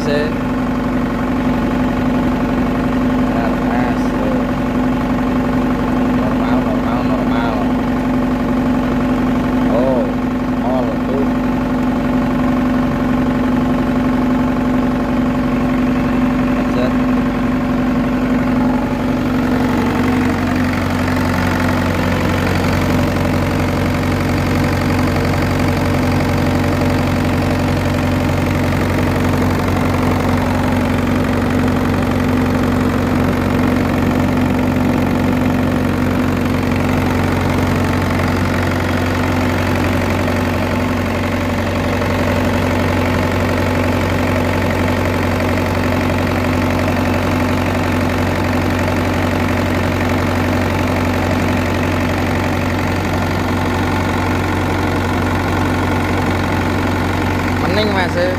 mas ya. Benar mas tuh. Normal normal normal. Oh all tuh. Macet. Mending mas ya.